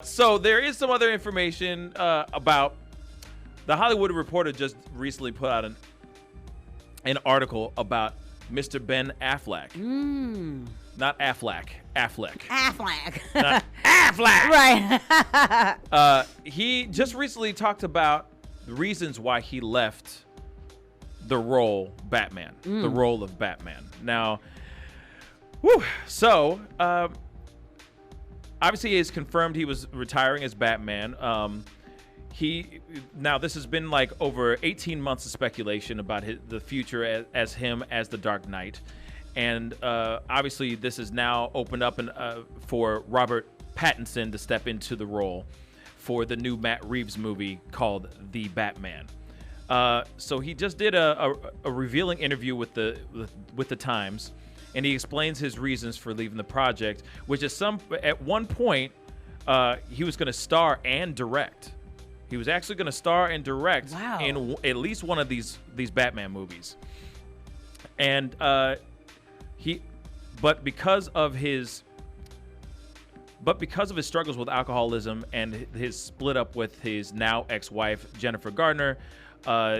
So there is some other information about the Hollywood Reporter just recently put out an article about Mr. Ben Affleck. Not Affleck. Affleck. Affleck. Not Affleck. Right. He just recently talked about the reasons why he left the role Batman, the role of Batman. Now, so obviously it's confirmed he was retiring as Batman. Now this has been like over 18 months of speculation about the future as him as the Dark Knight. And obviously this is now opened up for Robert Pattinson to step into the role for the new Matt Reeves movie called The Batman. So he just did a revealing interview with the Times, and he explains his reasons for leaving the project, which is at one point he was going to star and direct. He was actually going to star and direct in at least one of these Batman movies. And but because of his struggles with alcoholism and his split up with his now ex-wife Jennifer Gardner,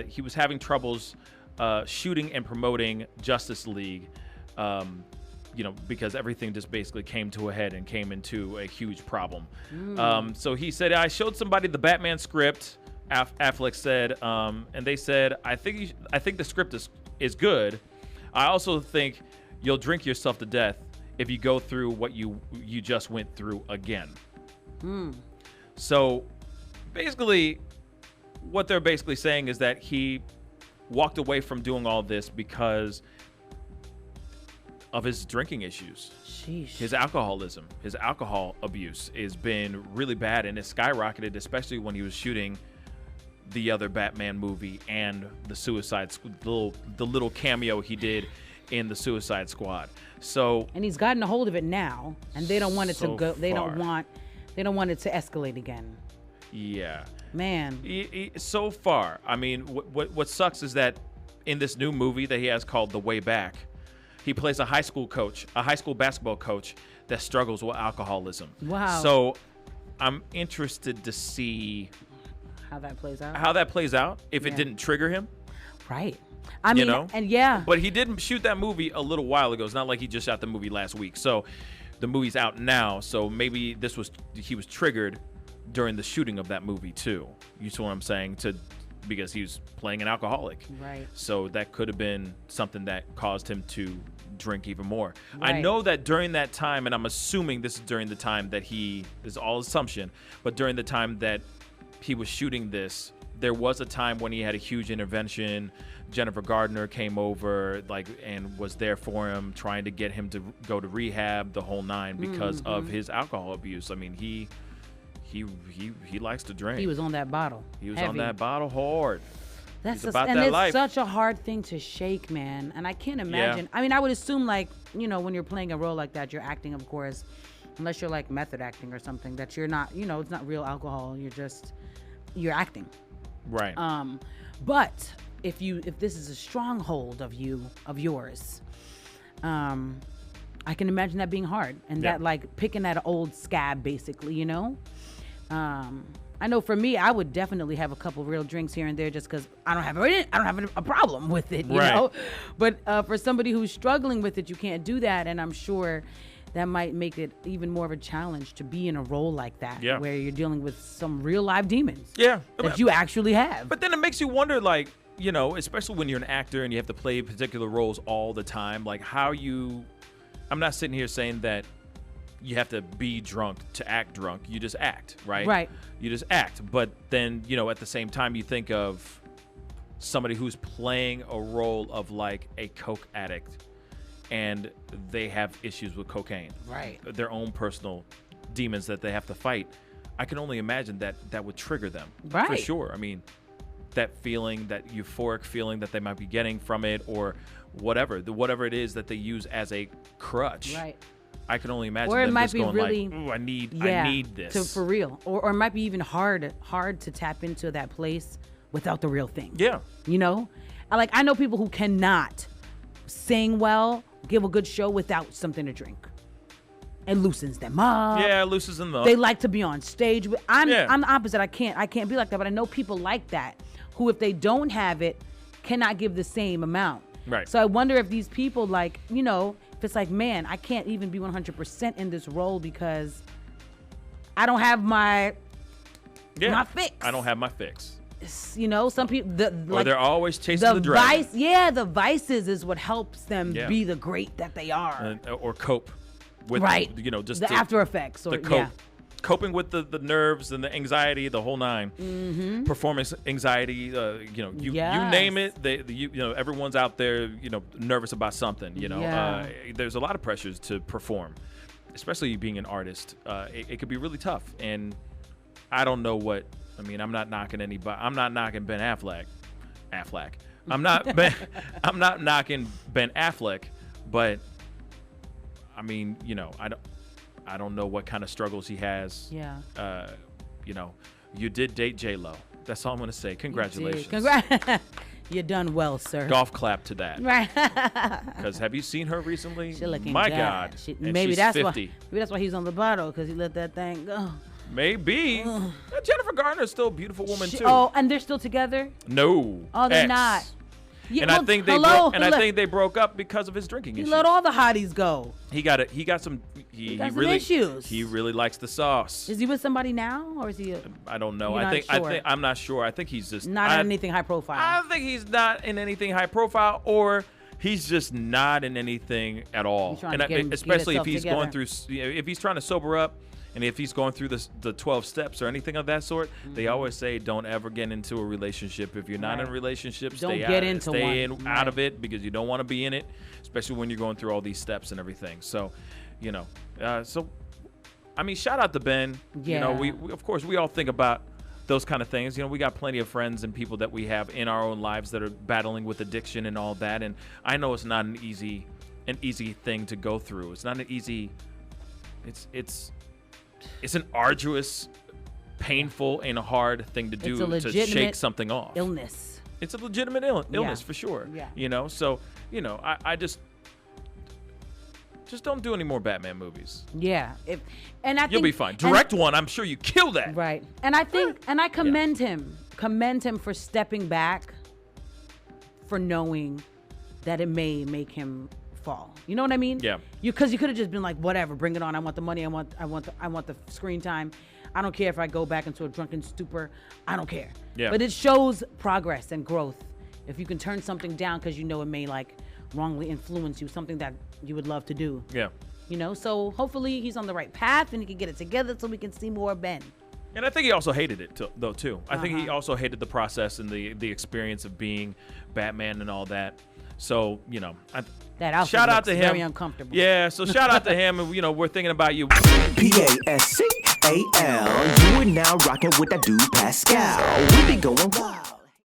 he was having troubles shooting and promoting Justice League, because everything just basically came to a head and came into a huge problem. So he said, I showed somebody the Batman script, Affleck said, and they said, I think the script is good. I also think you'll drink yourself to death if you go through what you just went through again. So basically, what they're basically saying is that he walked away from doing all this because of his drinking issues. Sheesh. His alcoholism, his alcohol abuse has been really bad, and it skyrocketed, especially when he was shooting the other Batman movie and the little cameo he did in the Suicide Squad. So, and he's gotten a hold of it now, and they don't want it to go. They don't want it to escalate again. Yeah, man. So far, I mean, what sucks is that in this new movie that he has called The Way Back, he plays a high school basketball coach that struggles with alcoholism. Wow. So I'm interested to see how that plays out. If it didn't trigger him. Right. I mean, and yeah. But he didn't shoot that movie a little while ago. It's not like he just shot the movie last week. So the movie's out now. So maybe he was triggered during the shooting of that movie too. You see what I'm saying? Because he was playing an alcoholic. Right. So that could have been something that caused him to drink even more. Right. I know that during that time, and I'm assuming this is during the time that this is all assumption, but during the time that he was shooting this, there was a time when he had a huge intervention. Jennifer Gardner came over and was there for him, trying to get him to go to rehab, the whole nine, because of his alcohol abuse. I mean, he likes to drink. He was on that bottle. He was on that bottle hard. It's such a hard thing to shake, man. And I can't imagine. Yeah. I mean, I would assume when you're playing a role like that, you're acting, of course, unless you're like method acting or something, that you're not, it's not real alcohol. You're acting. Right. But if this is a stronghold of yours, I can imagine that being hard, and that picking at an old scab, basically, I know for me, I would definitely have a couple real drinks here and there just because I don't have a problem with it, you know. But for somebody who's struggling with it, you can't do that, and I'm sure that might make it even more of a challenge to be in a role like that, where you're dealing with some real live demons that you actually have. But then it makes you wonder, especially when you're an actor and you have to play particular roles all the time, I'm not sitting here saying that you have to be drunk to act drunk. You just act, right? Right. You just act. But then, at the same time, you think of somebody who's playing a role of a coke addict, and they have issues with cocaine. Right. Their own personal demons that they have to fight. I can only imagine that would trigger them. Right. For sure. I mean, that feeling, that euphoric feeling that they might be getting from it, or whatever it is that they use as a crutch. Right. I can only imagine or it them might just be going really, I need this. For real. Or it might be even hard to tap into that place without the real thing. Yeah. I know people who cannot sing well, give a good show without something to drink. It loosens them up. Yeah, it loosens them up. They like to be on stage. I'm the opposite. I can't be like that. But I know people like that who, if they don't have it, cannot give the same amount. Right. So I wonder if these people, like, you know, if it's like, man, I can't even be 100% in this role because I don't have my fix. I don't have my fix. You know, some people, or they're always chasing the dragon. The vices is what helps them be the great that they are. Or cope with, you know, just the after effects. Or, coping with the nerves and the anxiety, the whole nine. Mm-hmm. Performance anxiety, you know, you name it. You know, everyone's out there, you know, nervous about something. You know, there's a lot of pressures to perform, especially being an artist. It could be really tough, and I don't know what. I mean, I'm not knocking anybody. I'm not knocking Ben Affleck. I'm not knocking Ben Affleck, but I mean, you know, I don't know what kind of struggles he has. Yeah. You know, you did date J-Lo. That's all I'm gonna say. Congratulations. You done well, sir. Golf clap to that. Right. Because have you seen her recently? She looking My bad. God. Maybe she's that's 50. why. Maybe that's why he's on the bottle, because he let that thing go. Maybe. Jennifer Garner is still a beautiful woman too. Oh, and they're still together? No. Oh, they're not. Yeah, and I think they broke up because of his drinking issues. He let all the hotties go. He got some issues. He really likes the sauce. Is he with somebody now, or is he? I don't know. I'm not sure. I think he's just not in anything high profile. I think he's not in anything high profile, or he's just not in anything at all. And especially if he's going through, if he's trying to sober up. And if he's going through the 12 steps or anything of that sort, they always say don't ever get into a relationship. If you're not in a relationship, stay out of it, because you don't want to be in it, especially when you're going through all these steps and everything. So, you know, I mean, shout out to Ben. Yeah. You know, we of course we all think about those kind of things. You know, we got plenty of friends and people that we have in our own lives that are battling with addiction and all that. And I know it's not an easy thing to go through. It's not an easy. It's an arduous, painful, and hard thing to do to shake something off. Illness. It's a legitimate illness for sure. Yeah. You know, so, you know, I just don't do any more Batman movies. Yeah. You'll be fine. Direct one. I'm sure you kill that. Right. And I think, and I commend him for stepping back, for knowing that it may make him fall. You know what I mean? Yeah. Because you could have just been like, whatever, bring it on. I want the money. I want the screen time. I don't care if I go back into a drunken stupor. I don't care. Yeah. But it shows progress and growth. If you can turn something down because you know it may like wrongly influence you, something that you would love to do. Yeah. You know, so hopefully he's on the right path and he can get it together so we can see more of Ben. And I think he also hated it though too. I think he also hated the process and the experience of being Batman and all that. So, you know, that outfit shout out to him. Very uncomfortable. Yeah, so shout out to him, and you know, we're thinking about you. Pascal, you are now rocking with that dude Pascal. We be going wild.